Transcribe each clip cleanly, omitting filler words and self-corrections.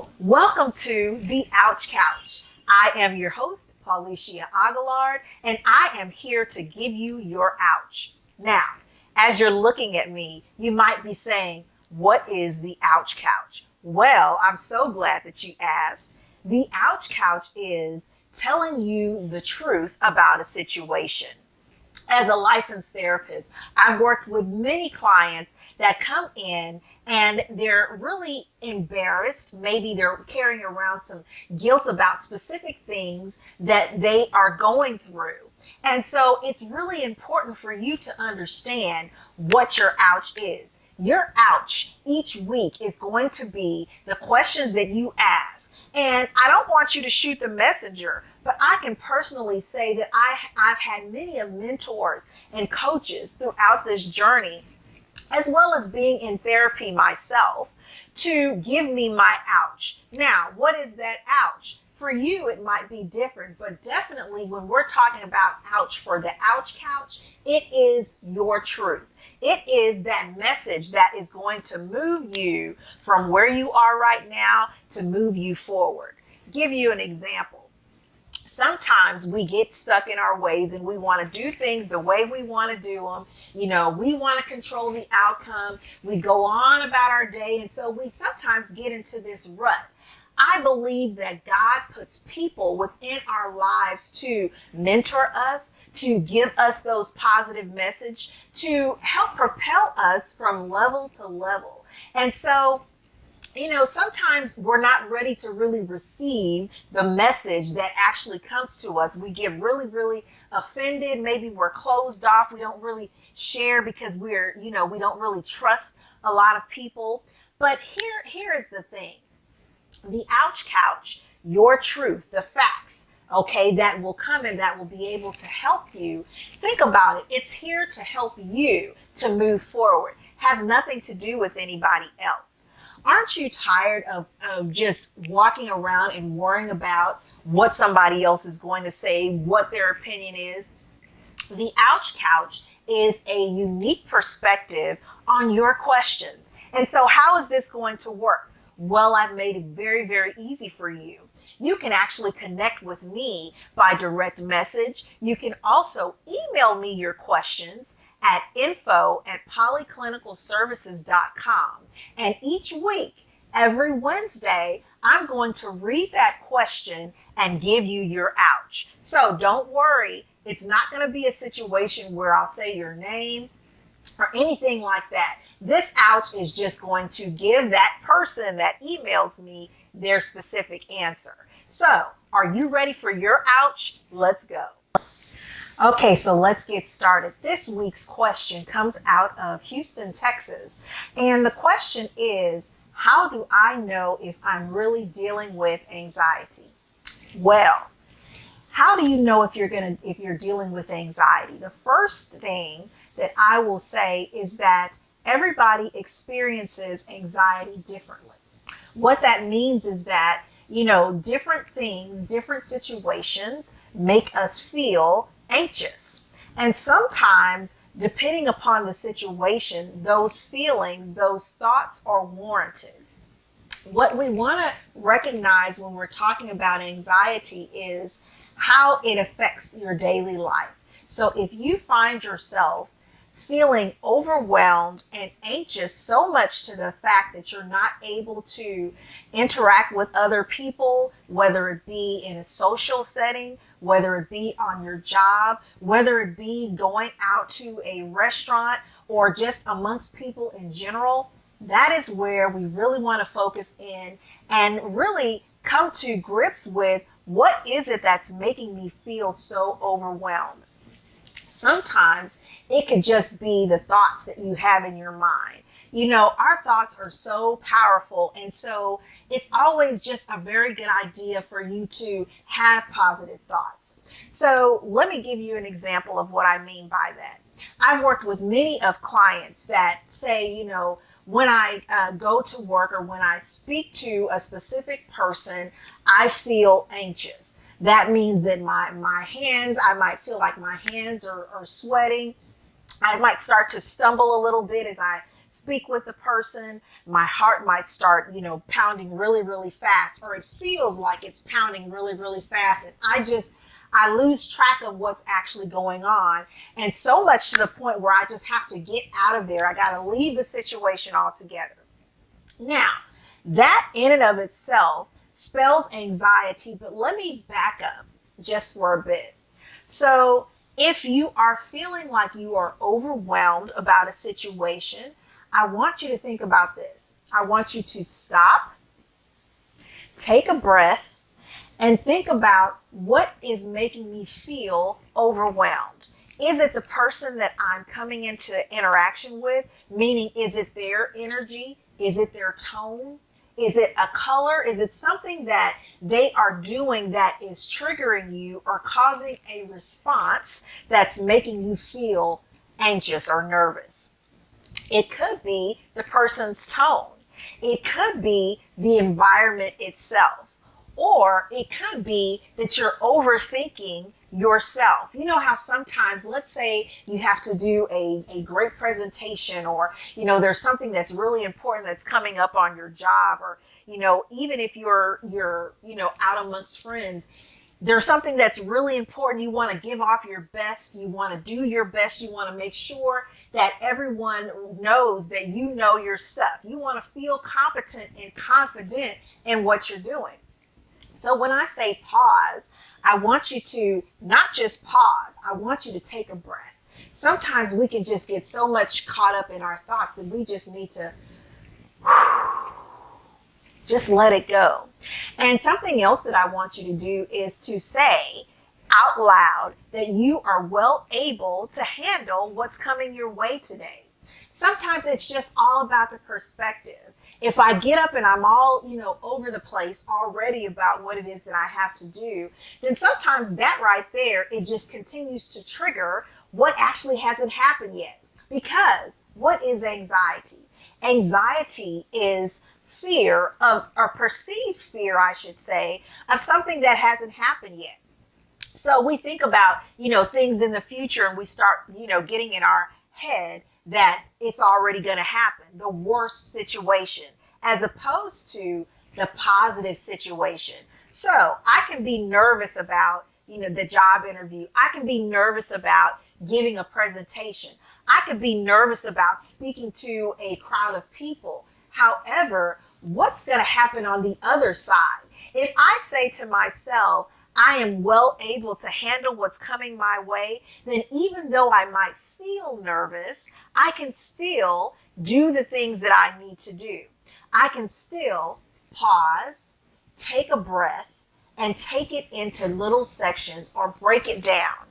So, welcome to the Ouch Couch. I am your host, Paulicia Aguilard, and I am here to give you your ouch. Now, as you're looking at me, you might be saying, what is the Ouch Couch? Well, I'm so glad that you asked. The Ouch Couch is telling you the truth about a situation. As a licensed therapist, I've worked with many clients that come in and they're really embarrassed. Maybe they're carrying around some guilt about specific things that they are going through. And so it's really important for you to understand what your ouch is. Your ouch each week is going to be the questions that you ask. And I don't want you to shoot the messenger, but I can personally say that I've had many of mentors and coaches throughout this journey, as well as being in therapy myself, to give me my ouch. Now, what is that ouch? For you, it might be different, but definitely when we're talking about ouch for the Ouch Couch, it is your truth. It is that message that is going to move you from where you are right now to move you forward. Give you an example. Sometimes we get stuck in our ways and we want to do things the way we want to do them. You know, we want to control the outcome. We go on about our day. And so we sometimes get into this rut. I believe that God puts people within our lives to mentor us, to give us those positive messages, to help propel us from level to level. And so, you know, sometimes we're not ready to really receive the message that actually comes to us. We get really offended. Maybe we're closed off. We don't really share because we don't really trust a lot of people. But here is the thing. The Ouch Couch, your truth, the facts, okay, that will come and that will be able to help you. Think about it. It's here to help you to move forward. Has nothing to do with anybody else. Aren't you tired of just walking around and worrying about what somebody else is going to say, what their opinion is? The Ouch Couch is a unique perspective on your questions. And so how is this going to work? Well, I've made it very easy for you. You can actually connect with me by direct message. You can also email me your questions at info@polyclinicalservices.com. And each week, every Wednesday, I'm going to read that question and give you your ouch. So don't worry. It's not going to be a situation where I'll say your name or anything like that. This ouch is just going to give that person that emails me their specific answer. So, are you ready for your ouch? Let's go. Okay, so let's get started. This week's question comes out of Houston, Texas. And the question is, how do I know if I'm really dealing with anxiety? Well, how do you know if you're dealing with anxiety? The first thing that I will say is that everybody experiences anxiety differently. What that means is that, different things, different situations make us feel anxious. And sometimes, depending upon the situation, those feelings, those thoughts are warranted. What we want to recognize when we're talking about anxiety is how it affects your daily life. So if you find yourself feeling overwhelmed and anxious so much to the fact that you're not able to interact with other people, whether it be in a social setting, whether it be on your job, whether it be going out to a restaurant or just amongst people in general, that is where we really want to focus in and really come to grips with what is it that's making me feel so overwhelmed. Sometimes it could just be the thoughts that you have in your mind. Our thoughts are so powerful. And so it's always just a very good idea for you to have positive thoughts. So let me give you an example of what I mean by that. I've worked with many of clients that say, when I go to work or when I speak to a specific person, I feel anxious. That means that my hands, I might feel like my hands are sweating. I might start to stumble a little bit as I speak with the person, my heart might start, pounding really, really fast, or it feels like it's pounding really, really fast. And I lose track of what's actually going on. And so much to the point where I just have to get out of there. I got to leave the situation altogether. Now, that in and of itself spells anxiety, but let me back up just for a bit. So if you are feeling like you are overwhelmed about a situation, I want you to think about this. I want you to stop, take a breath, and think about what is making me feel overwhelmed. Is it the person that I'm coming into interaction with? Meaning, is it their energy? Is it their tone? Is it a color? Is it something that they are doing that is triggering you or causing a response that's making you feel anxious or nervous? It could be the person's tone. It could be the environment itself. Or it could be that you're overthinking yourself. You know how sometimes, let's say you have to do a great presentation, or, there's something that's really important that's coming up on your job, or, even if you're out amongst friends, there's something that's really important. You want to give off your best. You want to do your best. You want to make sure that everyone knows that you know your stuff. You want to feel competent and confident in what you're doing. So when I say pause, I want you to not just pause, I want you to take a breath. Sometimes we can just get so much caught up in our thoughts that we just need to just let it go. And something else that I want you to do is to say out loud that you are well able to handle what's coming your way today. Sometimes it's just all about the perspective. If I get up and I'm all, over the place already about what it is that I have to do, then sometimes that right there, it just continues to trigger what actually hasn't happened yet. Because what is anxiety? Anxiety is fear of, or perceived fear, I should say, of something that hasn't happened yet. So we think about, things in the future, and we start, getting in our head that it's already going to happen, the worst situation, as opposed to the positive situation. So I can be nervous about, the job interview. I can be nervous about giving a presentation. I could be nervous about speaking to a crowd of people. However, what's going to happen on the other side? If I say to myself, I am well able to handle what's coming my way, then even though I might feel nervous, I can still do the things that I need to do. I can still pause, take a breath, and take it into little sections or break it down.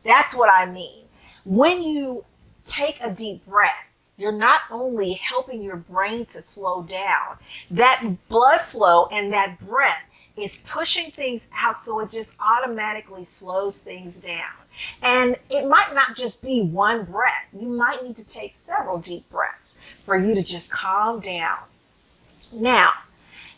That's what I mean. When you take a deep breath, you're not only helping your brain to slow down, that blood flow and that breath is pushing things out, so it just automatically slows things down. And it might not just be one breath. You might need to take several deep breaths for you to just calm down. Now,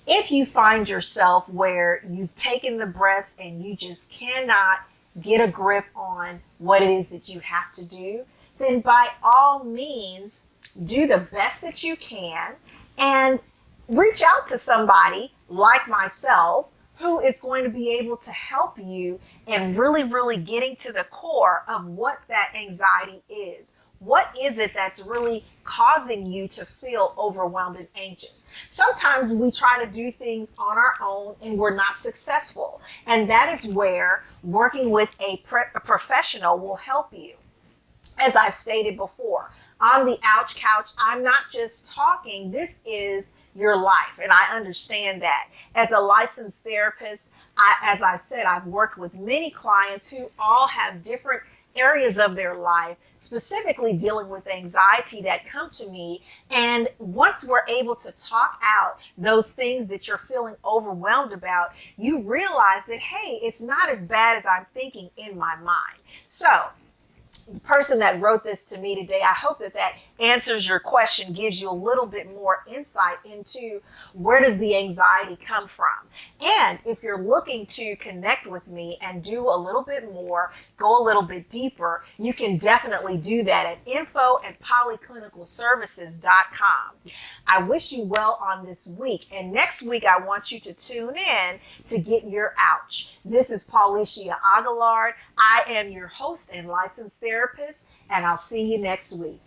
if you find yourself where you've taken the breaths and you just cannot get a grip on what it is that you have to do, then by all means, do the best that you can and reach out to somebody like myself who is going to be able to help you in really, really getting to the core of what that anxiety is. What is it that's really causing you to feel overwhelmed and anxious? Sometimes we try to do things on our own and we're not successful. And that is where working with a professional will help you. As I've stated before, on the Ouch Couch, I'm not just talking, this is your life. And I understand that. As a licensed therapist, as I've said, I've worked with many clients who all have different areas of their life, specifically dealing with anxiety, that come to me. And once we're able to talk out those things that you're feeling overwhelmed about, you realize that, hey, it's not as bad as I'm thinking in my mind. So the person that wrote this to me today, I hope that answers your question, gives you a little bit more insight into where does the anxiety come from. And if you're looking to connect with me and do a little bit more, go a little bit deeper, you can definitely do that at info@polyclinicalservices.com. I wish you well on this week. And next week, I want you to tune in to get your ouch. This is Paulicia Aguilard. I am your host and licensed therapist, and I'll see you next week.